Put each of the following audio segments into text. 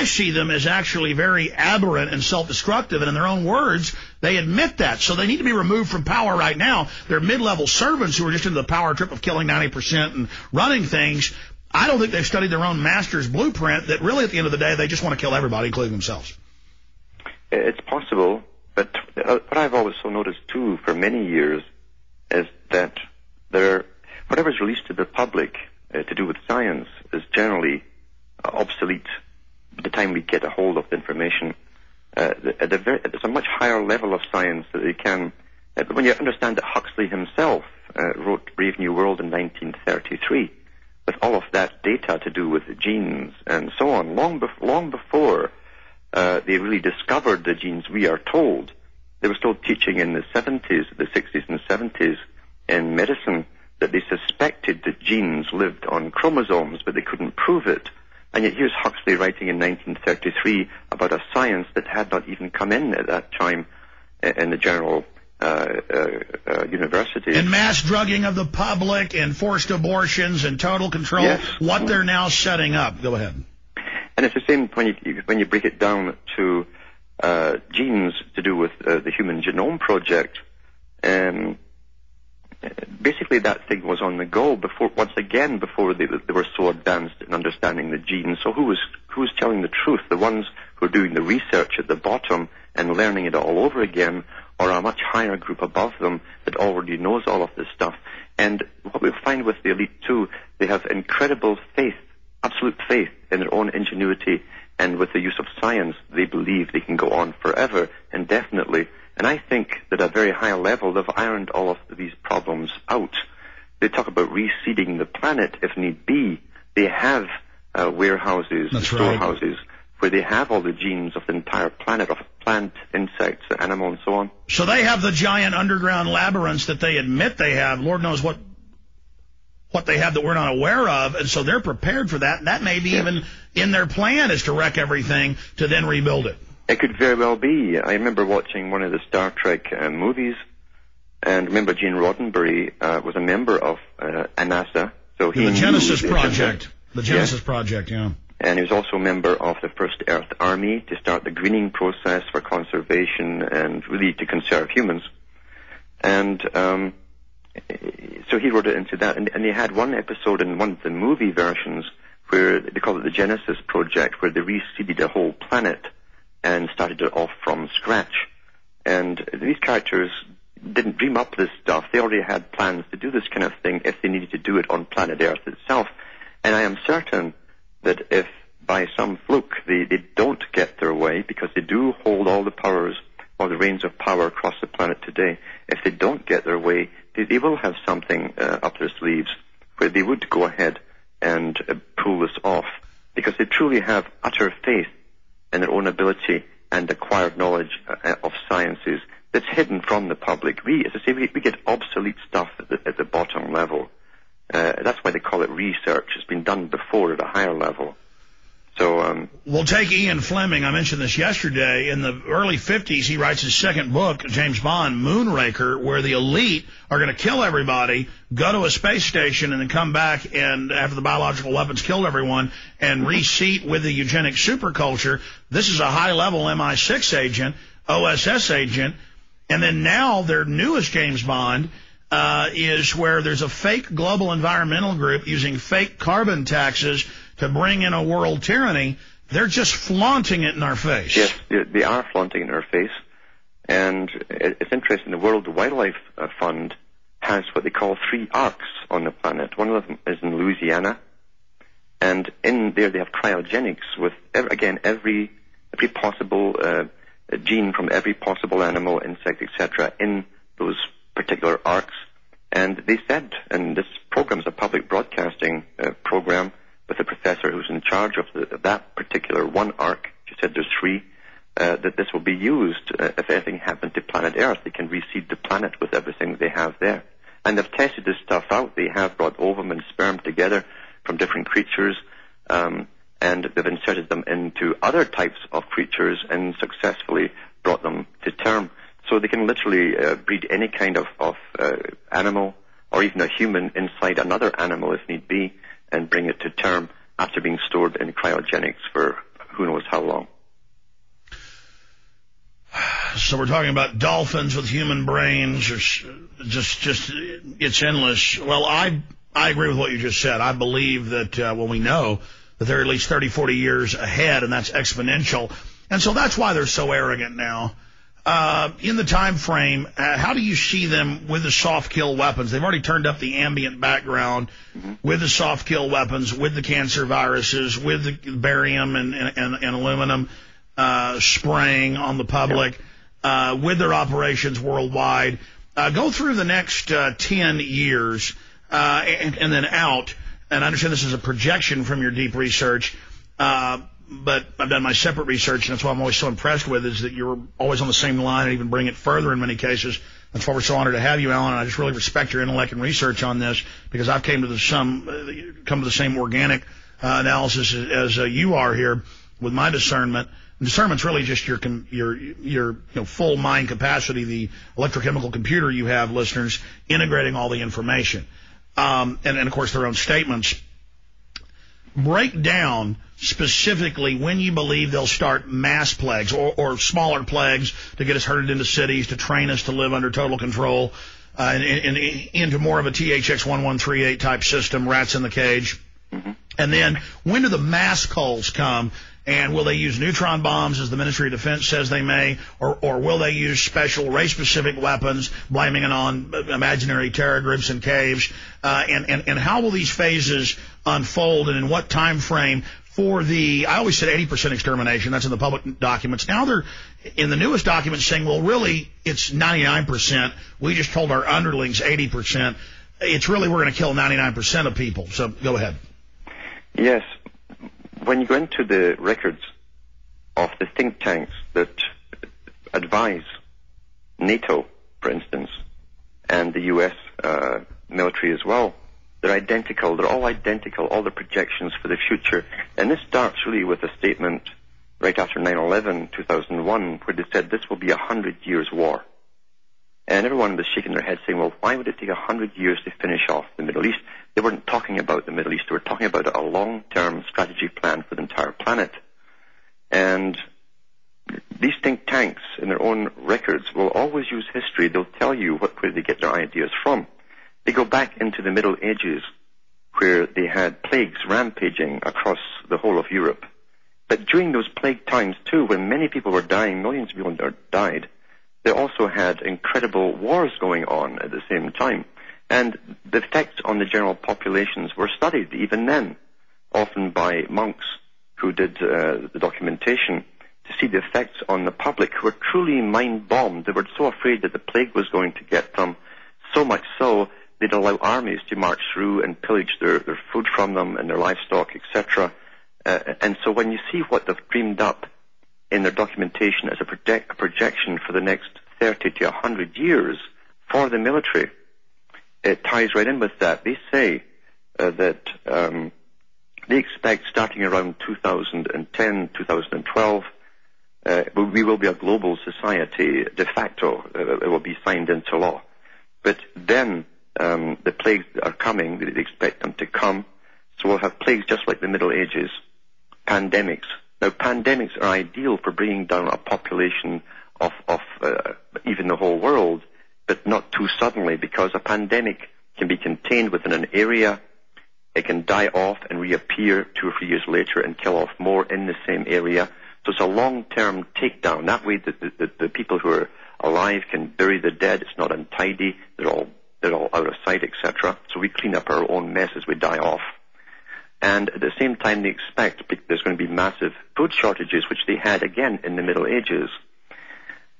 I see them as actually very aberrant and self-destructive, and in their own words, they admit that. So they need to be removed from power right now. They're mid-level servants who are just into the power trip of killing 90% and running things. I don't think they've studied their own master's blueprint, that really at the end of the day, they just want to kill everybody, including themselves. It's possible, but what I've also noticed, too, for many years, is that whatever's released to the public to do with science is generally obsolete by the time we get a hold of the information. There's a much higher level of science that they can... when you understand that Huxley himself wrote Brave New World in 1933, with all of that data to do with the genes and so on, long before they really discovered the genes, we are told. They were still teaching in the 70s, the 60s and 70s in medicine that they suspected that genes lived on chromosomes, but they couldn't prove it. And yet here's Huxley writing in 1933 about a science that had not even come in at that time in the general university. And mass drugging of the public and forced abortions and total control, yes. What they're now setting up. Go ahead. And it's the same when you break it down to genes to do with the Human Genome Project. Basically, that thing was on the go before they were so advanced in understanding the genes. So who was telling the truth? The ones who are doing the research at the bottom and learning it all over again, or a much higher group above them that already knows all of this stuff? And what we find with the elite too, they have incredible faith, absolute faith in their own ingenuity, and with the use of science, they believe they can go on forever, indefinitely. And I think that at a very high level, they've ironed all of these problems out. They talk about reseeding the planet if need be. They have warehouses, storehouses, where they have all the genes of the entire planet, of plant, insects, animal, and so on. So they have the giant underground labyrinths that they admit they have. Lord knows what they have that we're not aware of, and so they're prepared for that. And that may be even in their plan, is to wreck everything to then rebuild it. It could very well be. I remember watching one of the Star Trek movies, and remember Gene Roddenberry was a member of NASA. So he the Genesis Project. The Genesis Project, yeah. And he was also a member of the First Earth Army to start the greening process for conservation and really to conserve humans. And so he wrote it into that. And they had one episode in one of the movie versions where they call it the Genesis Project, where they reseeded a whole planet and started it off from scratch. And these characters didn't dream up this stuff. They already had plans to do this kind of thing if they needed to do it on planet Earth itself. And I am certain that if by some fluke they don't get their way, because they do hold all the powers, all the reins of power across the planet today, if they don't get their way, they will have something up their sleeves where they would go ahead and pull this off, because they truly have utter faith in their own ability and acquired knowledge of sciences that's hidden from the public. As I say, we get obsolete stuff at the bottom level. That's why they call it research. It's been done before at a higher level. So, we'll take Ian Fleming. I mentioned this yesterday. In the early 50s, he writes his second book, James Bond, Moonraker, where the elite are going to kill everybody, go to a space station, and then come back and, after the biological weapons killed everyone, and reseat with the eugenic superculture. This is a high-level MI6 agent, OSS agent, and then now their newest James Bond is where there's a fake global environmental group using fake carbon taxes to bring in a world tyranny. They're just flaunting it in our face. Yes, they are flaunting it in our face. And it's interesting, the World Wildlife Fund has what they call 3 arcs on the planet. One of them is in Louisiana. And in there they have cryogenics with, again, every possible gene from every possible animal, insect, etc., in those particular arcs. And they said, and this program is a public broadcasting program with the professor who's in charge of that particular one arc, she said there's 3, that this will be used if anything happened to planet Earth. They can reseed the planet with everything they have there. And they've tested this stuff out. They have brought ovum and sperm together from different creatures, and they've inserted them into other types of creatures and successfully brought them to term. So they can literally breed any kind of animal, or even a human, inside another animal if need be, and bring it to term after being stored in cryogenics for who knows how So we're talking about dolphins with human brains, or just it's endless. Well, I agree with what you just said. I believe that, we know that they're at least 30, 40 years ahead, and that's exponential. And so that's why they're so arrogant now. In the time frame, how do you see them with the soft kill weapons? They've already turned up the ambient background with the soft kill weapons, with the cancer viruses, with the barium and aluminum spraying on the public, with their operations worldwide. Go through the next 10 years and then out. And I understand this is a projection from your deep research, but I've done my separate research, and that's why I'm always so impressed with is that you're always on the same line and even bring it further in many cases. That's why we're so honored to have you, Alan. And I just really respect your intellect and research on this, because I've come to the same organic analysis as you are here with my discernment. And discernment's really just your full mind capacity, the electrochemical computer you have, listeners, integrating all the information, and of course their own statements. Break down specifically when you believe they'll start mass plagues or smaller plagues to get us herded into cities, to train us to live under total control, and into more of a THX 1138 type system, rats in the cage. And then when do the mass cults come? And will they use neutron bombs, as the Ministry of Defense says they may, or will they use special race-specific weapons, blaming it on imaginary terror groups in caves? And how will these phases unfold, and in what time frame for I always said 80% extermination. That's in the public documents. Now they're in the newest documents saying, well, really, it's 99%. We just told our underlings 80%. It's really we're going to kill 99% of people. So go ahead. Yes. When you go into the records of the think tanks that advise NATO, for instance, and the U.S. Military as well, they're identical. They're all identical, all the projections for the future. And this starts really with a statement right after 9/11, 2001, where they said this will be 100 years war. And everyone was shaking their head saying, well, why would it take 100 years to finish off the Middle East? They weren't talking about the Middle East. They were talking about a long-term strategy plan for the entire planet. And these think tanks, in their own records, will always use history. They'll tell you where they get their ideas from. They go back into the Middle Ages, where they had plagues rampaging across the whole of Europe. But during those plague times, too, when many people were dying, millions of people died, they also had incredible wars going on at the same time. And the effects on the general populations were studied even then, often by monks who did the documentation, to see the effects on the public, who were truly mind-bombed. They were so afraid that the plague was going to get them, so much so they'd allow armies to march through and pillage their food from them and their livestock, etc. And so when you see what they've dreamed up in their documentation as a projection for the next 30 to 100 years for the military, it ties right in with that. They say that they expect starting around 2010, 2012, we will be a global society de facto. It will be signed into law. But then the plagues that are coming, they expect them to come. So we'll have plagues just like the Middle Ages, pandemics. Now, pandemics are ideal for bringing down a population of even the whole world, but not too suddenly, because a pandemic can be contained within an area. It can die off and reappear 2 or 3 years later and kill off more in the same area. So it's a long-term takedown. That way the people who are alive can bury the dead. It's not untidy. They're all out of sight, etc. So we clean up our own mess as we die off. And at the same time, they expect there's going to be massive food shortages, which they had again in the Middle Ages.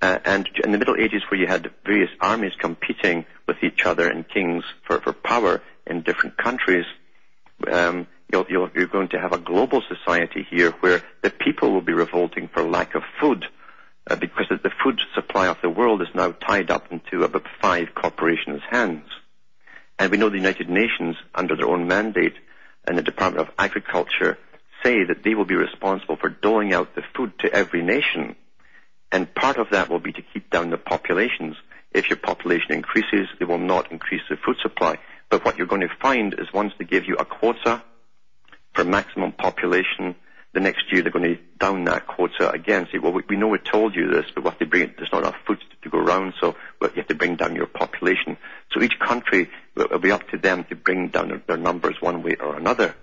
And in the Middle Ages, where you had various armies competing with each other and kings for power in different countries, you're going to have a global society here where the people will be revolting for lack of food, because the food supply of the world is now tied up into about 5 corporations' hands. And we know the United Nations, under their own mandate, and the Department of Agriculture, say that they will be responsible for doling out the food to every nation. And part of that will be to keep down the populations. If your population increases, they will not increase the food supply. But what you're going to find is once they give you a quota for maximum population, the next year they're going to down that quota Africa again say, well, we know we told you this, but what they bring, there's not enough food to go around, so you have to bring down your population. So each country, will be up to them to bring down their numbers one way or another.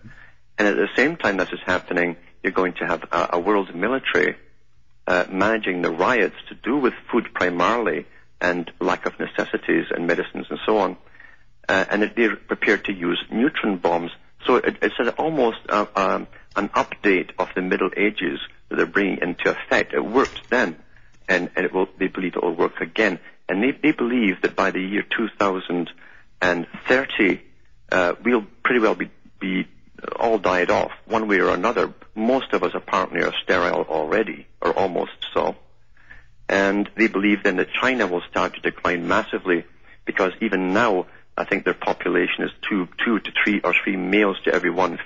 And at the same time this is happening, you're going to have a world military managing the riots to do with food primarily and lack of necessities and medicines and so on. And they're prepared to use neutron bombs. So it's almost an update of the Middle Ages that they're bringing into effect. It worked then, and they believe it will work again. And they believe that by the year 2030, we'll pretty well be all died off, one way or another. Most of us apparently are sterile already, or almost so. And they believe then that China will start to decline massively, because even now, I think their population is 2 to 3 or 3 males to every 1